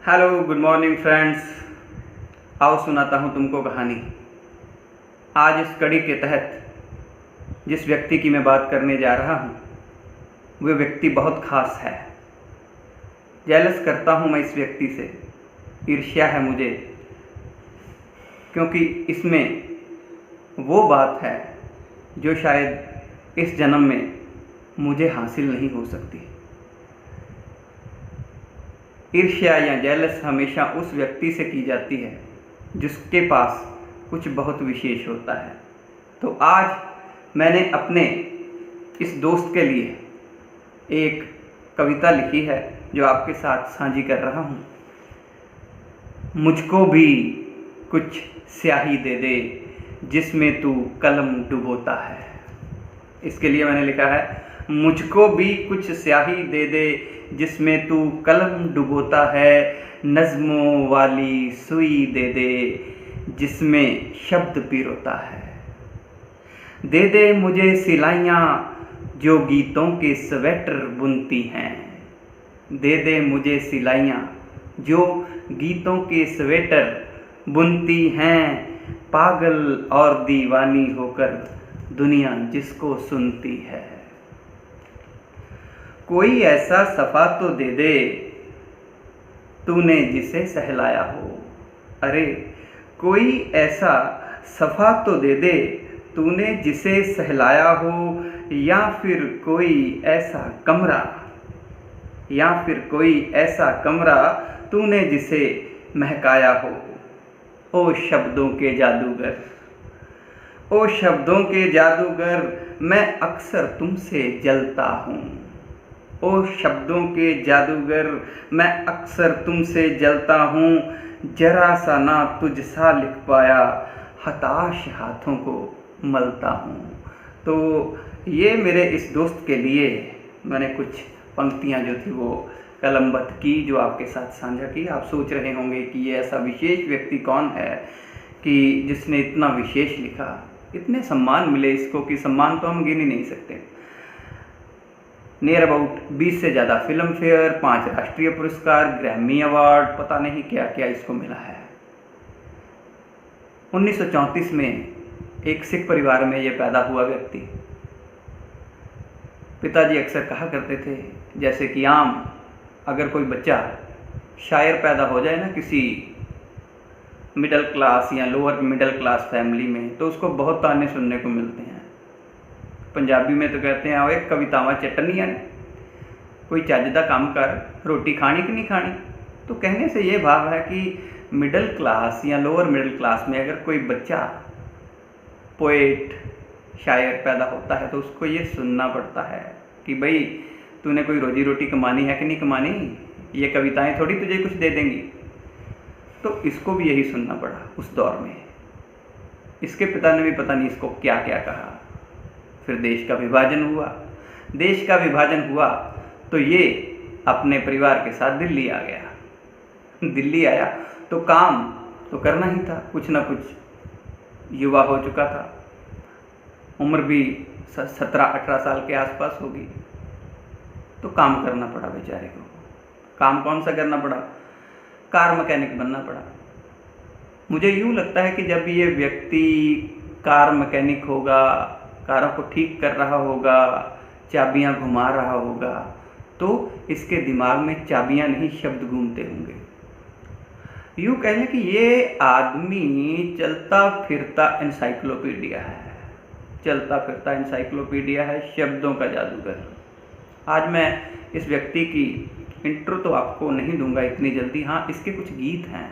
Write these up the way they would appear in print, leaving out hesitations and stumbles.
Hello good morning friends. आओ सुनाता हूँ तुमको कहानी। आज इस कड़ी के तहत जिस व्यक्ति की मैं बात करने जा रहा हूँ वह व्यक्ति बहुत ख़ास है। जेलस करता हूँ मैं इस व्यक्ति से, ईर्ष्या है मुझे, क्योंकि इसमें वो बात है जो शायद इस जन्म में मुझे हासिल नहीं हो सकती। ईर्ष्या या जेलस हमेशा उस व्यक्ति से की जाती है जिसके पास कुछ बहुत विशेष होता है। तो आज मैंने अपने इस दोस्त के लिए एक कविता लिखी है जो आपके साथ साझी कर रहा हूँ। मुझको भी कुछ स्याही दे दे जिसमें तू कलम डुबोता है। इसके लिए मैंने लिखा है, मुझको भी कुछ स्याही दे दे जिसमें तू कलम डुबोता है, नज़्मों वाली सुई दे दे जिसमें शब्द पिरोता है। दे दे मुझे सिलाइयाँ जो गीतों के स्वेटर बुनती हैं। दे दे मुझे सिलाइयाँ जो गीतों के स्वेटर बुनती हैं, पागल और दीवानी होकर दुनिया जिसको सुनती है। कोई ऐसा सफ़ा तो दे दे तूने जिसे सहलाया हो। अरे कोई ऐसा सफ़ा तो दे दे तूने जिसे सहलाया हो, या फिर कोई ऐसा कमरा तूने जिसे महकाया हो। ओ शब्दों के जादूगर, ओ शब्दों के जादूगर, मैं अक्सर तुमसे जलता हूँ। ओ शब्दों के जादूगर, मैं अक्सर तुमसे जलता हूँ। जरा सा ना तुझसा लिख पाया, हताश हाथों को मलता हूँ। तो ये मेरे इस दोस्त के लिए मैंने कुछ पंक्तियाँ जो थी वो कलमबद्ध की, जो आपके साथ साझा की। आप सोच रहे होंगे कि ये ऐसा विशेष व्यक्ति कौन है कि जिसने इतना विशेष लिखा, इतने सम्मान मिले इसको कि सम्मान तो हम गिन ही नहीं सकते। नियर अबाउट 20 से ज़्यादा फिल्म फेयर, 5 राष्ट्रीय पुरस्कार, ग्रैमी अवार्ड, पता नहीं क्या क्या इसको मिला है। 1934 में एक सिख परिवार में ये पैदा हुआ व्यक्ति। पिताजी अक्सर कहा करते थे, जैसे कि आम अगर कोई बच्चा शायर पैदा हो जाए ना किसी मिडिल क्लास या लोअर मिडिल क्लास फैमिली में, तो उसको बहुत ताने सुनने को मिलते हैं। पंजाबी में तो कहते हैं, ओए कवितावां चटनियां ने, कोई चजदा काम कर, रोटी खानी कि नहीं खानी। तो कहने से ये भाव है कि मिडिल क्लास या लोअर मिडिल क्लास में अगर कोई बच्चा पोएट शायर पैदा होता है तो उसको ये सुनना पड़ता है कि भाई तूने कोई रोजी रोटी कमानी है कि नहीं कमानी, ये कविताएं थोड़ी तुझे कुछ दे देंगी। तो इसको भी यही सुनना पड़ा उस दौर में। इसके पिता ने भी पता नहीं इसको क्या क्या कहा। फिर देश का विभाजन हुआ तो ये अपने परिवार के साथ दिल्ली आ गया। दिल्ली आया तो काम तो करना ही था, कुछ ना कुछ युवा हो चुका था, उम्र भी 17-18 साल के आसपास होगी। तो काम करना पड़ा बेचारे को। काम कौन सा करना पड़ा? कार मैकेनिक बनना पड़ा। मुझे यूँ लगता है कि जब ये व्यक्ति कार मैकेनिक होगा, कारों को ठीक कर रहा होगा, चाबियां घुमा रहा होगा, तो इसके दिमाग में चाबियां नहीं शब्द घूमते होंगे। यूँ कह लें कि ये आदमी चलता फिरता एनसाइक्लोपीडिया है, शब्दों का जादूगर। आज मैं इस व्यक्ति की इंट्रो तो आपको नहीं दूंगा इतनी जल्दी। हाँ, इसके कुछ गीत हैं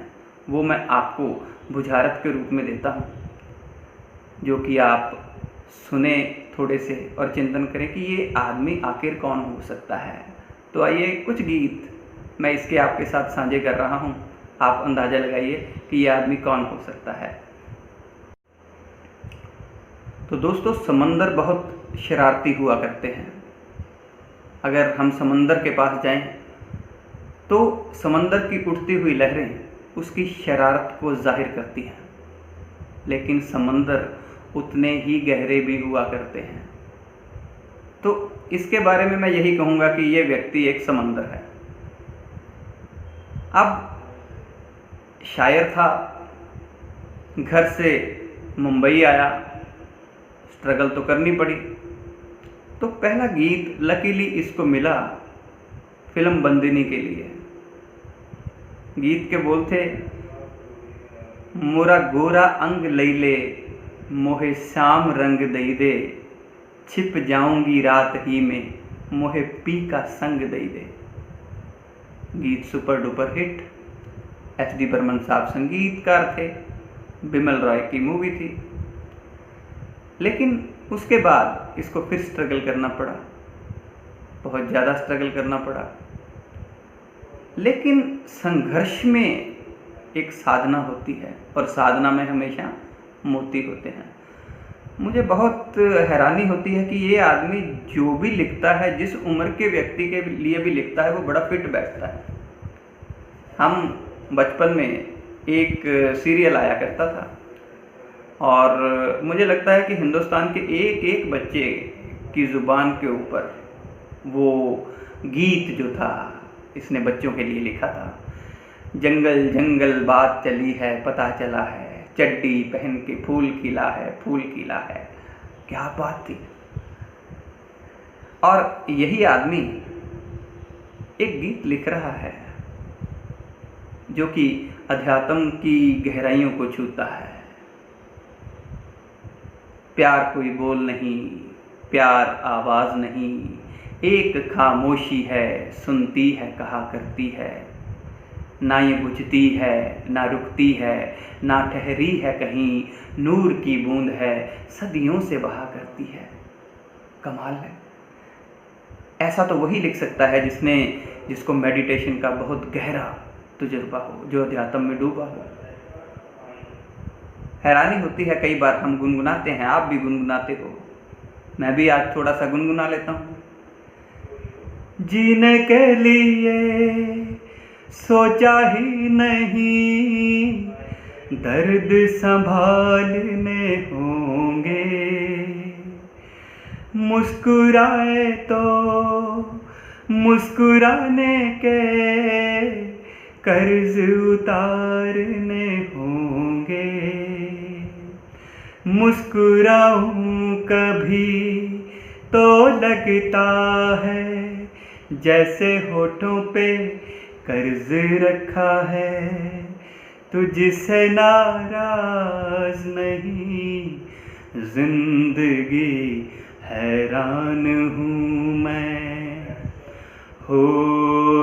वो मैं आपको बुझारत के रूप में देता हूँ, जो कि आप सुने थोड़े से और चिंतन करें कि ये आदमी आखिर कौन हो सकता है। तो आइए कुछ गीत मैं इसके आपके साथ साझे कर रहा हूँ, आप अंदाज़ा लगाइए कि ये आदमी कौन हो सकता है। तो दोस्तों, समंदर बहुत शरारती हुआ करते हैं। अगर हम समंदर के पास जाएं तो समंदर की उठती हुई लहरें उसकी शरारत को जाहिर करती हैं, लेकिन समंदर उतने ही गहरे भी हुआ करते हैं। तो इसके बारे में मैं यही कहूँगा कि ये व्यक्ति एक समंदर है। अब शायर था, घर से मुंबई आया, स्ट्रगल तो करनी पड़ी। तो पहला गीत लकीली इसको मिला फिल्म बंदिनी के लिए। गीत के बोल थे, मोरा गोरा अंग लैले मोहे श्याम रंग दई दे, छिप जाऊंगी रात ही में मोहे पी का संग दई दे। गीत super duper hit, S D Burman साहब संगीतकार थे, बिमल रॉय की मूवी थी। लेकिन उसके बाद इसको फिर स्ट्रगल करना पड़ा, बहुत ज़्यादा स्ट्रगल करना पड़ा। लेकिन संघर्ष में एक साधना होती है और साधना में हमेशा मोती होते हैं। मुझे बहुत हैरानी होती है कि ये आदमी जो भी लिखता है, जिस उम्र के व्यक्ति के लिए भी लिखता है, वो बड़ा फिट बैठता है। हम बचपन में एक सीरियल आया करता था और मुझे लगता है कि हिंदुस्तान के एक एक बच्चे की ज़ुबान के ऊपर वो गीत जो था इसने बच्चों के लिए लिखा था। जंगल जंगल बात चली है पता चला है, चड्डी पहन के फूल खिला है, फूल खिला है। क्या बात थी। और यही आदमी एक गीत लिख रहा है जो कि अध्यात्म की गहराइयों को छूता है। प्यार कोई बोल नहीं, प्यार आवाज़ नहीं, एक खामोशी है सुनती है कहा करती है, ना ये बुझती है ना रुकती है, ना ठहरी है कहीं, नूर की बूंद है सदियों से बहा करती है। कमाल है। ऐसा तो वही लिख सकता है जिसको मेडिटेशन का बहुत गहरा तजुर्बा हो, जो अध्यात्म में डूबा हो। हैरानी होती है, कई बार हम गुनगुनाते हैं, आप भी गुनगुनाते हो, मैं भी आज थोड़ा सा गुनगुना लेता हूँ। जीने के लिए सोचा ही नहीं, दर्द संभालने होंगे, मुस्कुराए तो मुस्कुराने के कर्ज उतारने होंगे, मुस्कुराऊं कभी तो लगता है जैसे होठों पे कर्ज रखा है, तुझसे नाराज नहीं जिंदगी हैरान हूँ मैं, हो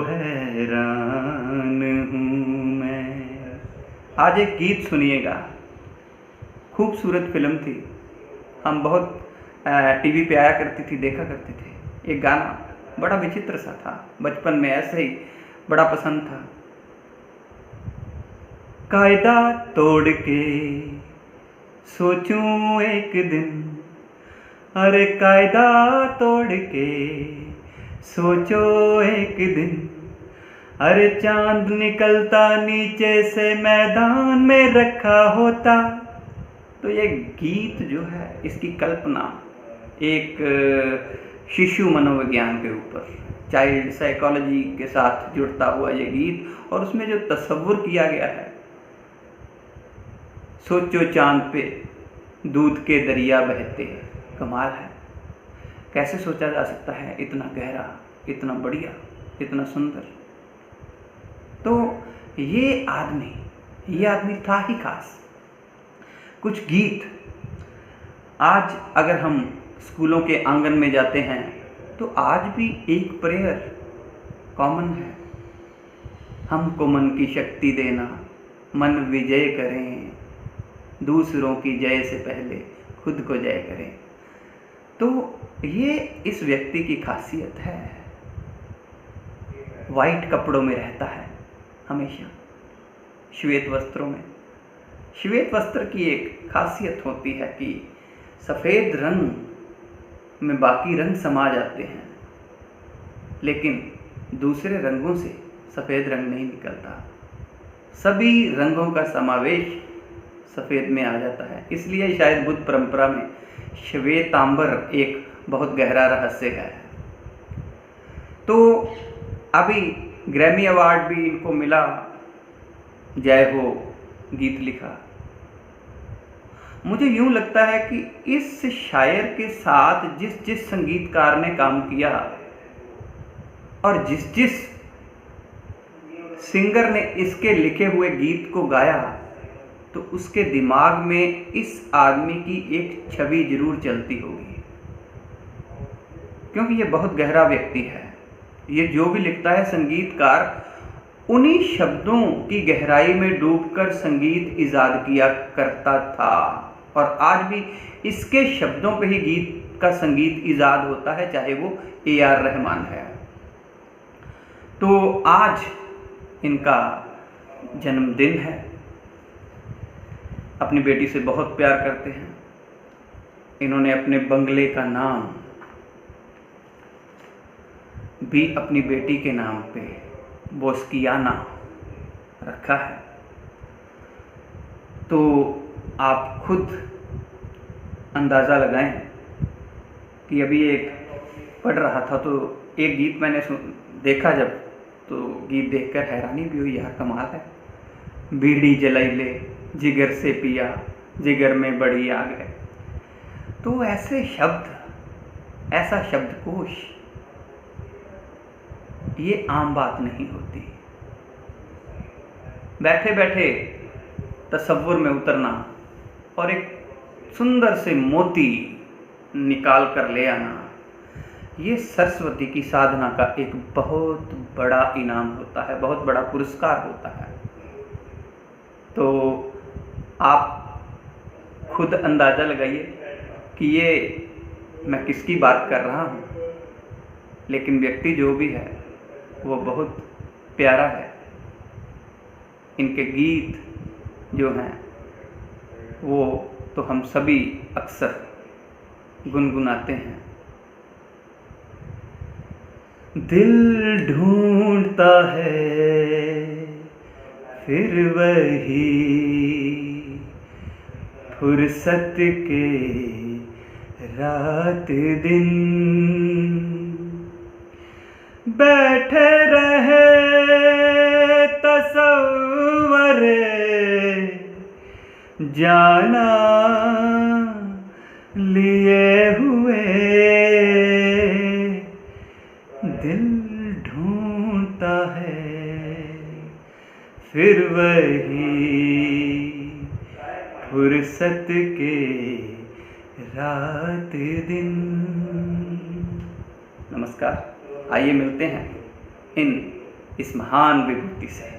हैरान हूँ मैं। आज एक गीत सुनिएगा, खूबसूरत फिल्म थी, हम बहुत टीवी पे आया करती थी, देखा करते थे। एक गाना बड़ा विचित्र सा था, बचपन में ऐसे ही बड़ा पसंद था। कायदा तोड़ के सोचूं एक दिन, अरे कायदा तोड़ के सोचो एक दिन, अरे चांद निकलता नीचे से मैदान में रखा होता। तो ये गीत जो है, इसकी कल्पना एक शिशु मनोविज्ञान के ऊपर, चाइल्ड साइकोलॉजी के साथ जुड़ता हुआ ये गीत, और उसमें जो तस्वुर किया गया है, सोचो चांद पे दूध के दरिया बहते हैं। कमाल है, कैसे सोचा जा सकता है इतना गहरा, इतना बढ़िया, इतना सुंदर। तो ये आदमी था ही खास। कुछ गीत आज अगर हम स्कूलों के आंगन में जाते हैं तो आज भी एक प्रेयर कॉमन है, हमको मन की शक्ति देना, मन विजय करें, दूसरों की जय से पहले खुद को जय करें। तो ये इस व्यक्ति की खासियत है, वाइट कपड़ों में रहता है हमेशा, श्वेत वस्त्रों में। श्वेत वस्त्र की एक खासियत होती है कि सफ़ेद रंग में बाकी रंग समा जाते हैं, लेकिन दूसरे रंगों से सफ़ेद रंग नहीं निकलता, सभी रंगों का समावेश सफ़ेद में आ जाता है। इसलिए शायद बुद्ध परंपरा में श्वेतांबर एक बहुत गहरा रहस्य है। तो अभी ग्रैमी अवार्ड भी इनको मिला, जय हो गीत लिखा। मुझे यूं लगता है कि इस शायर के साथ जिस जिस संगीतकार ने काम किया और जिस जिस सिंगर ने इसके लिखे हुए गीत को गाया, तो उसके दिमाग में इस आदमी की एक छवि जरूर चलती होगी, क्योंकि ये बहुत गहरा व्यक्ति है। ये जो भी लिखता है संगीतकार, उन्हीं शब्दों की गहराई में डूबकर संगीत इजाद किया करता था, और आज भी इसके शब्दों पे ही गीत का संगीत इजाद होता है, चाहे वो AR रहमान है। तो आज इनका जन्मदिन है। अपनी बेटी से बहुत प्यार करते हैं। इन्होंने अपने बंगले का नाम भी अपनी बेटी के नाम पे बोस्कियाना रखा है। तो आप खुद अंदाज़ा लगाएं कि अभी एक पढ़ रहा था तो एक गीत मैंने देखा, जब तो गीत देखकर हैरानी भी हुई, यार कमाल है। बीड़ी जलाई ले जिगर से पिया, जिगर में बड़ी आग है। तो ऐसे शब्द, ऐसा शब्दकोश, ये आम बात नहीं होती। बैठे बैठे तसव्वुर में उतरना और एक सुंदर से मोती निकाल कर ले आना, ये सरस्वती की साधना का एक बहुत बड़ा इनाम होता है, बहुत बड़ा पुरस्कार होता है। तो आप खुद अंदाज़ा लगाइए कि ये मैं किसकी बात कर रहा हूँ, लेकिन व्यक्ति जो भी है वो बहुत प्यारा है। इनके गीत जो हैं वो तो हम सभी अक्सर गुनगुनाते हैं। दिल ढूंढता है फिर वही फुर्सत के रात दिन, बैठे रहे तसव्वुर जाना लिए हुए, दिल ढूंढता है फिर वही फुर्सत के रात दिन। नमस्कार, आइए मिलते हैं इस महान विभूति से।